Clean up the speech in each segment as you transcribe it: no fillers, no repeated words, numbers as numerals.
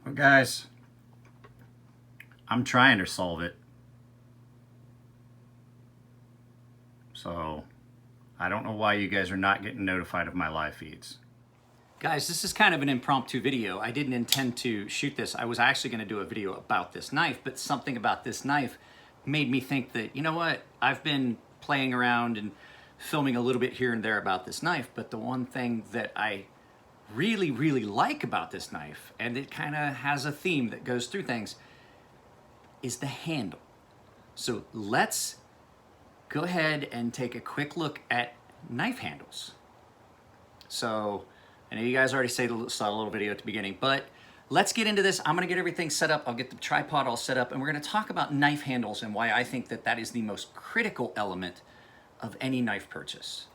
Well, guys, I'm trying to solve it. So I don't know why you guys are not getting notified of my live feeds. Guys, this is kind of an impromptu video. I didn't intend to shoot this. I was actually going to do a video about this knife, but something about this knife made me think that, you know what, I've been playing around and filming a little bit here and there about this knife, but the one thing that I really, really like about this knife, and it kind of has a theme that goes through things, is the handle. So let's go ahead and take a quick look at knife handles. So I know you guys already saw a little video at the beginning, but let's get into this. I'm gonna get everything set up. I'll get the tripod all set up, and we're gonna talk about knife handles and why I think that that is the most critical element of any knife purchase.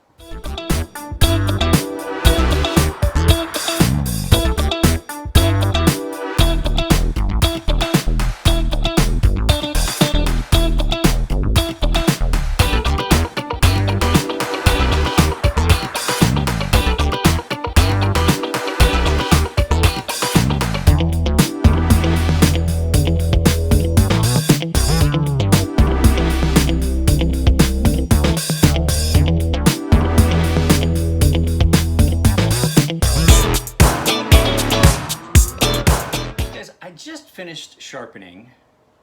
I just finished sharpening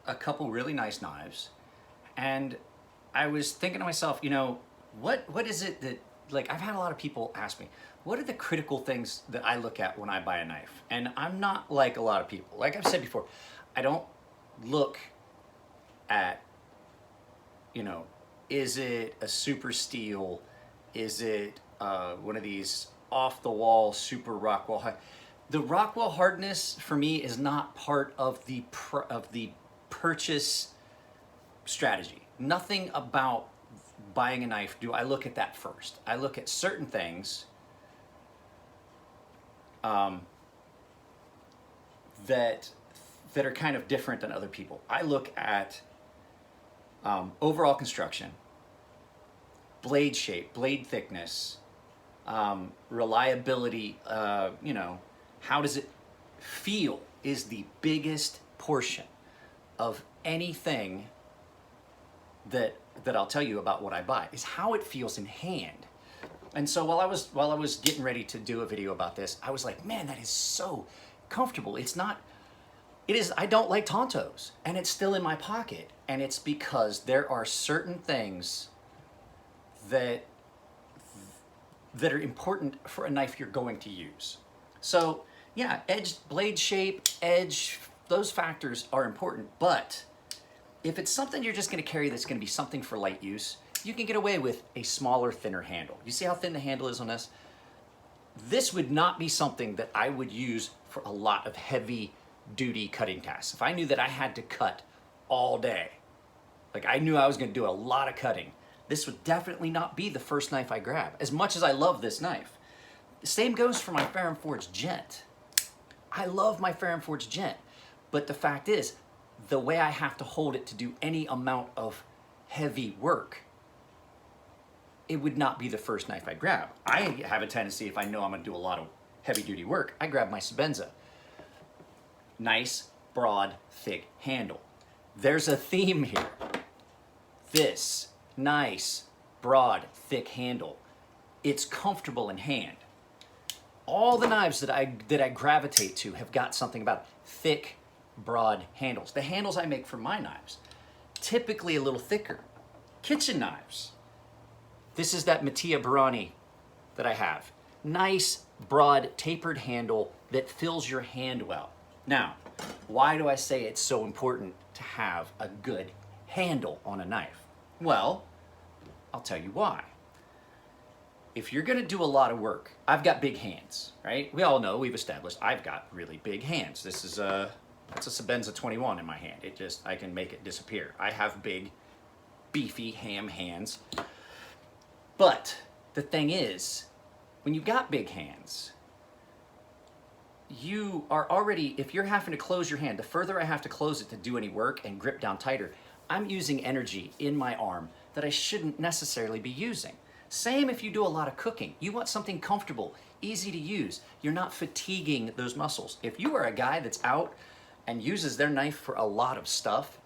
a couple really nice knives, and I was thinking to myself, you know, what is it that, like, I've had a lot of people ask me, what are the critical things that I look at when I buy a knife? And I'm not like a lot of people. Like I've said before, I don't look at, you know, is it a super steel? Is it one of these off-the-wall super Rockwell high? The Rockwell hardness for me is not part of the purchase strategy. Nothing about buying a knife do I look at that first. I look at certain things that are kind of different than other people. I look at overall construction, blade shape, blade thickness, reliability, you know, how does it feel is the biggest portion of anything that I'll tell you about what I buy, is how it feels in hand. And so while I was getting ready to do a video about this, I was like, man, that is so comfortable. It is, I don't like Tontos, and it's still in my pocket. And it's because there are certain things that are important for a knife you're going to use. So yeah, edge, blade shape, edge, those factors are important, but if it's something you're just gonna carry that's gonna be something for light use, you can get away with a smaller, thinner handle. You see how thin the handle is on this? This would not be something that I would use for a lot of heavy duty cutting tasks. If I knew that I had to cut all day, like I knew I was gonna do a lot of cutting, this would definitely not be the first knife I grab, as much as I love this knife. The same goes for my Ferrum Forge Gent. I love my Ferrum Forge Gent, but the fact is, the way I have to hold it to do any amount of heavy work, it would not be the first knife I grab. I have a tendency, if I know I'm gonna do a lot of heavy duty work, I grab my Sebenza. Nice, broad, thick handle. There's a theme here. This nice, broad, thick handle. It's comfortable in hand. All the knives that I gravitate to have got something about thick, broad handles. The handles I make for my knives, typically a little thicker. Kitchen knives. This is that Mattia Barani that I have. Nice, broad, tapered handle that fills your hand well. Now, why do I say it's so important to have a good handle on a knife? Well, I'll tell you why. If you're gonna do a lot of work, I've got big hands, right? We all know, we've established, I've got really big hands. This is that's a Sebenza 21 in my hand. I can make it disappear. I have big, beefy ham hands. But the thing is, when you've got big hands, you are already, if you're having to close your hand, the further I have to close it to do any work and grip down tighter, I'm using energy in my arm that I shouldn't necessarily be using. Same if you do a lot of cooking. You want something comfortable, easy to use. You're not fatiguing those muscles. If you are a guy that's out and uses their knife for a lot of stuff,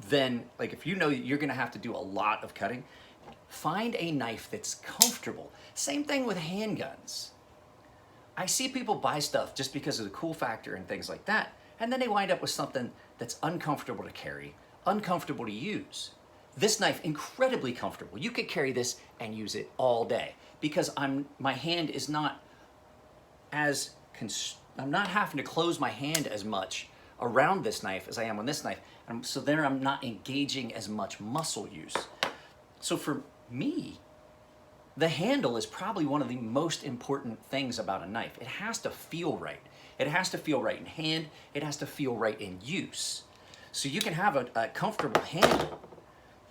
then like if you know you're gonna have to do a lot of cutting, find a knife that's comfortable. Same thing with handguns. I see people buy stuff just because of the cool factor and things like that, and then they wind up with something that's uncomfortable to carry, uncomfortable to use. This knife, incredibly comfortable. You could carry this and use it all day because my hand is not as, I'm not having to close my hand as much around this knife as I am on this knife. And so there I'm not engaging as much muscle use. So for me, the handle is probably one of the most important things about a knife. It has to feel right. It has to feel right in hand. It has to feel right in use. So you can have a comfortable handle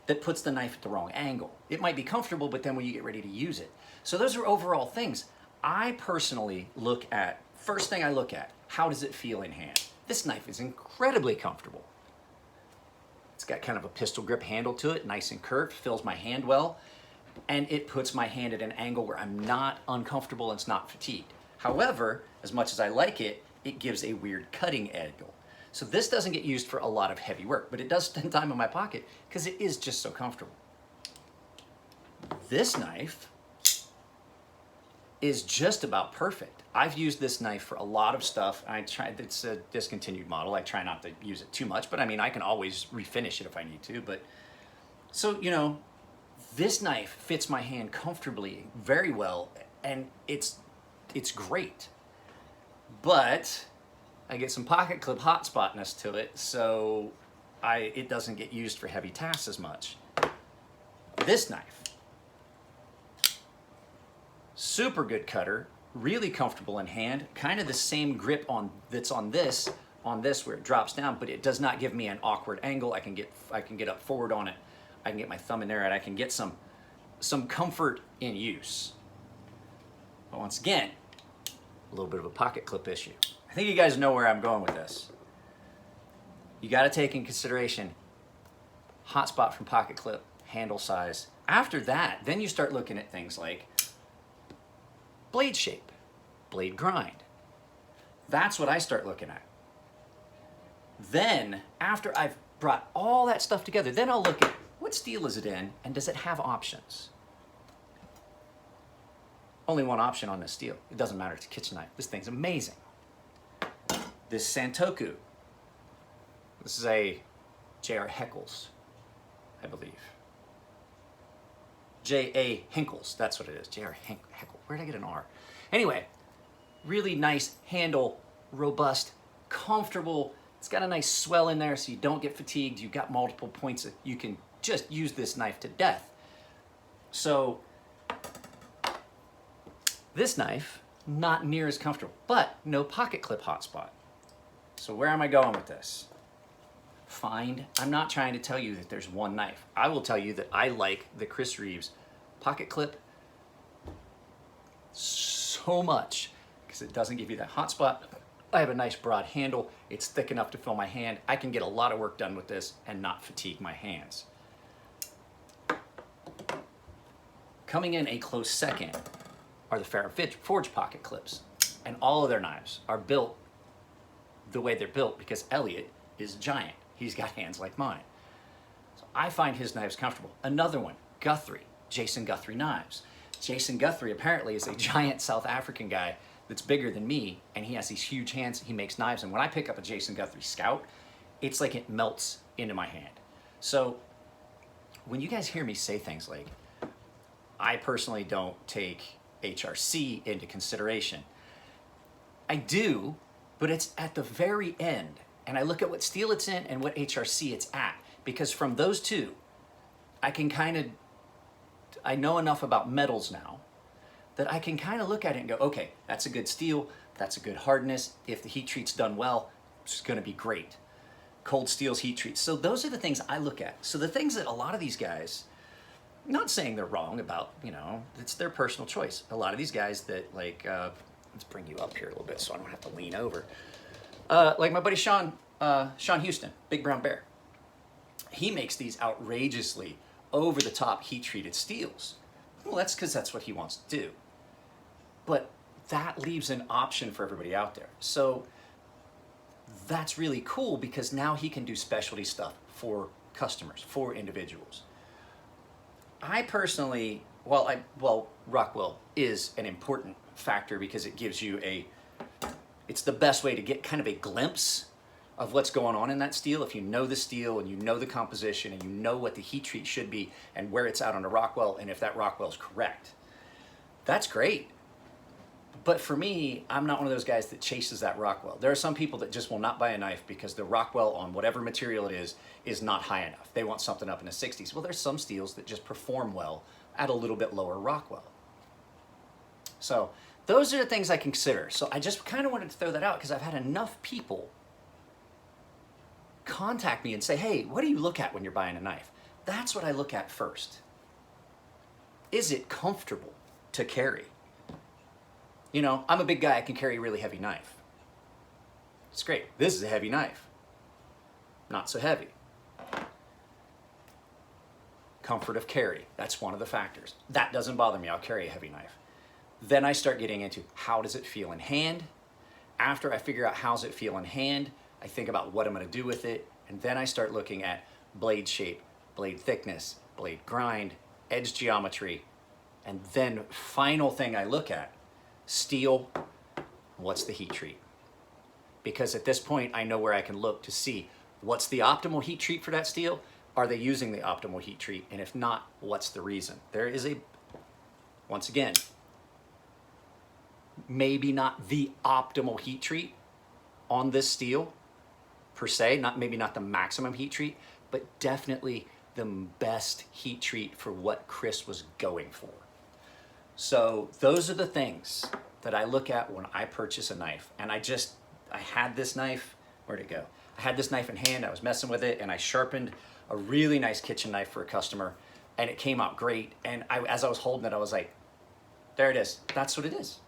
that puts the knife at the wrong angle. It might be comfortable, but then when you get ready to use it. So those are overall things. I personally look at, first thing I look at, how does it feel in hand? This knife is incredibly comfortable. It's got kind of a pistol grip handle to it, nice and curved, fills my hand well, and it puts my hand at an angle where I'm not uncomfortable and it's not fatigued. However, as much as I like it, it gives a weird cutting angle. So this doesn't get used for a lot of heavy work, but it does spend time in my pocket because it is just so comfortable. This knife is just about perfect. I've used this knife for a lot of stuff. It's a discontinued model. I try not to use it too much, but I mean, I can always refinish it if I need to. But so, you know, this knife fits my hand comfortably very well, and it's great. But I get some pocket clip hotspotness to it, so it doesn't get used for heavy tasks as much. This knife, super good cutter, really comfortable in hand, kind of the same grip that's on this where it drops down, but it does not give me an awkward angle. I can get up forward on it. I can get my thumb in there, and I can get some comfort in use. But once again, a little bit of a pocket clip issue. I think you guys know where I'm going with this. You got to take in consideration hotspot from pocket clip, handle size. After that, then you start looking at things like blade shape, blade grind. That's what I start looking at. Then, after I've brought all that stuff together, then I'll look at what steel is it in and does it have options? Only one option on this steel. It doesn't matter, it's a kitchen knife. This thing's amazing. This Santoku. This is a J.R. Heckles, I believe. J.A. Hinkles, that's what it is. J.R. Heckle. Where'd I get an R? Anyway, really nice handle, robust, comfortable. It's got a nice swell in there so you don't get fatigued. You've got multiple points that you can just use this knife to death. So this knife, not near as comfortable, but no pocket clip hotspot. So where am I going with this? I'm not trying to tell you that there's one knife. I will tell you that I like the Chris Reeves pocket clip so much because it doesn't give you that hotspot. I have a nice broad handle. It's thick enough to fill my hand. I can get a lot of work done with this and not fatigue my hands. Coming in a close second are the Farrah Forge pocket clips. And all of their knives are built the way they're built because Elliot is giant. He's got hands like mine. So I find his knives comfortable. Another one, Guthrie, Jason Guthrie knives. Jason Guthrie apparently is a giant South African guy that's bigger than me, and he has these huge hands. He makes knives, and when I pick up a Jason Guthrie Scout, it's like it melts into my hand. So when you guys hear me say things like, I personally don't take HRC into consideration, I do, but it's at the very end. And I look at what steel it's in and what HRC it's at. Because from those two, I know enough about metals now that I can kind of look at it and go, okay, that's a good steel, that's a good hardness. If the heat treat's done well, it's gonna be great. Cold steel's heat treat. So those are the things I look at. So the things that a lot of these guys, not saying they're wrong about, it's their personal choice. A lot of these guys that let's bring you up here a little bit so I don't have to lean over. Like my buddy Sean Houston, Big Brown Bear. He makes these outrageously over-the-top heat-treated steels. Well, that's because that's what he wants to do. But that leaves an option for everybody out there. So that's really cool because now he can do specialty stuff for customers, for individuals. I personally, Rockwell is an important factor because it gives you it's the best way to get kind of a glimpse of what's going on in that steel. If you know the steel and you know the composition and you know what the heat treat should be and where it's out on a Rockwell and if that Rockwell is correct, that's great. But for me, I'm not one of those guys that chases that Rockwell. There are some people that just will not buy a knife because the Rockwell on whatever material it is not high enough. They want something up in the 60s. Well, there's some steels that just perform well at a little bit lower Rockwell. So those are the things I consider. So I just kind of wanted to throw that out because I've had enough people contact me and say, hey, what do you look at when you're buying a knife? That's what I look at first. Is it comfortable to carry? You know, I'm a big guy, I can carry a really heavy knife. It's great. This is a heavy knife. Not so heavy. Comfort of carry, that's one of the factors. That doesn't bother me, I'll carry a heavy knife. Then I start getting into how does it feel in hand? After I figure out how's it feel in hand, I think about what I'm gonna do with it, and then I start looking at blade shape, blade thickness, blade grind, edge geometry, and then final thing I look at, steel, what's the heat treat? Because at this point, I know where I can look to see what's the optimal heat treat for that steel. Are they using the optimal heat treat? And if not, what's the reason? There is once again, maybe not the optimal heat treat on this steel per se, maybe not the maximum heat treat, but definitely the best heat treat for what Chris was going for. So those are the things that I look at when I purchase a knife. And I had this knife, where'd it go? I had this knife in hand, I was messing with it, and I sharpened a really nice kitchen knife for a customer, and it came out great. And as I was holding it, I was like, there it is, that's what it is.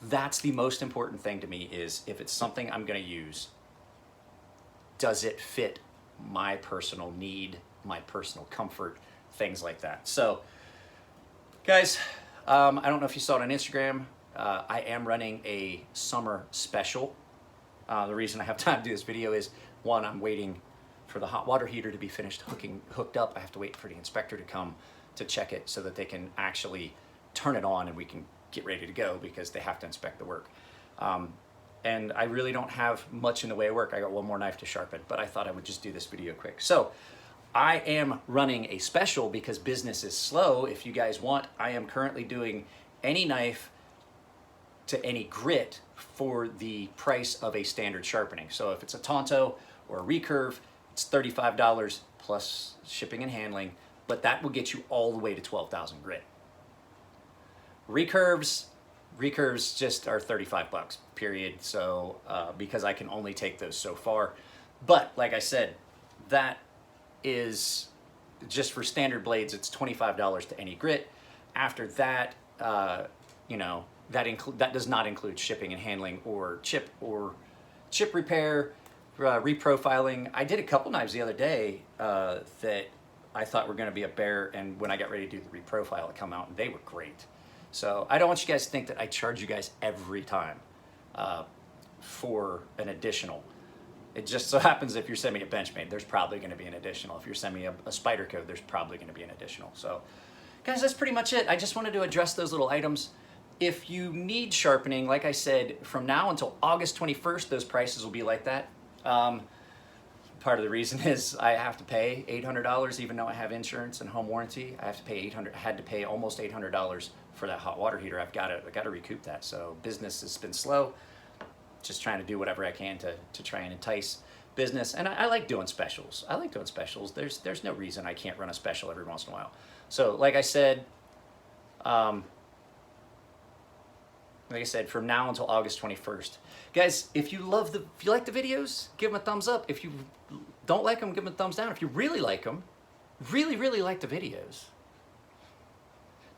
That's the most important thing to me is if it's something I'm gonna use, does it fit my personal need, my personal comfort, things like that. So, guys, I don't know if you saw it on Instagram. I am running a summer special. The reason I have time to do this video is, one, I'm waiting for the hot water heater to be finished hooked up. I have to wait for the inspector to come to check it so that they can actually turn it on and we can get ready to go because they have to inspect the work. And I really don't have much in the way of work. I got one more knife to sharpen, but I thought I would just do this video quick. So I am running a special because business is slow. If you guys want, I am currently doing any knife to any grit for the price of a standard sharpening. So if it's a Tonto or a recurve, it's $35 plus shipping and handling, but that will get you all the way to 12,000 grit. Recurves just are 35 bucks, period. So, because I can only take those so far. But like I said, that is just for standard blades, it's $25 to any grit. After that, you know, that does not include shipping and handling or chip repair, reprofiling. I did a couple knives the other day that I thought were going to be a bear, and when I got ready to do the reprofile, it come out and they were great. So I don't want you guys to think that I charge you guys every time for an additional. It just so happens if you're sending me a Benchmade, there's probably going to be an additional. If you're sending me a Spyderco, there's probably going to be an additional. So guys, that's pretty much it. I just wanted to address those little items. If you need sharpening, like I said, from now until August 21st, those prices will be like that. Part of the reason is I have to pay $800, even though I have insurance and home warranty. I have to pay $800. I had to pay almost $800 for that hot water heater. I've got to recoup that. So business has been slow. Just trying to do whatever I can to try and entice business. And I like doing specials. I like doing specials. There's no reason I can't run a special every once in a while. So like I said, from now until August 21st. Guys, if you like the videos, give them a thumbs up. If you don't like them, give them a thumbs down. If you really like them, really, really like the videos,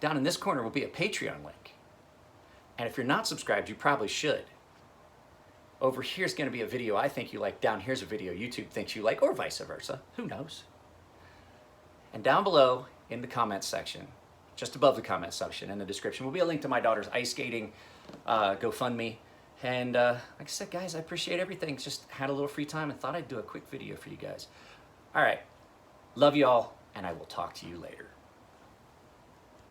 down in this corner will be a Patreon link. And if you're not subscribed, you probably should. Over here's going to be a video I think you like. Down here's a video YouTube thinks you like, or vice versa. Who knows? And down below in the comments section, just above the comment section in the description will be a link to my daughter's ice skating GoFundMe. And like I said, guys, I appreciate everything. Just had a little free time and thought I'd do a quick video for you guys. All right. Love you all, and I will talk to you later.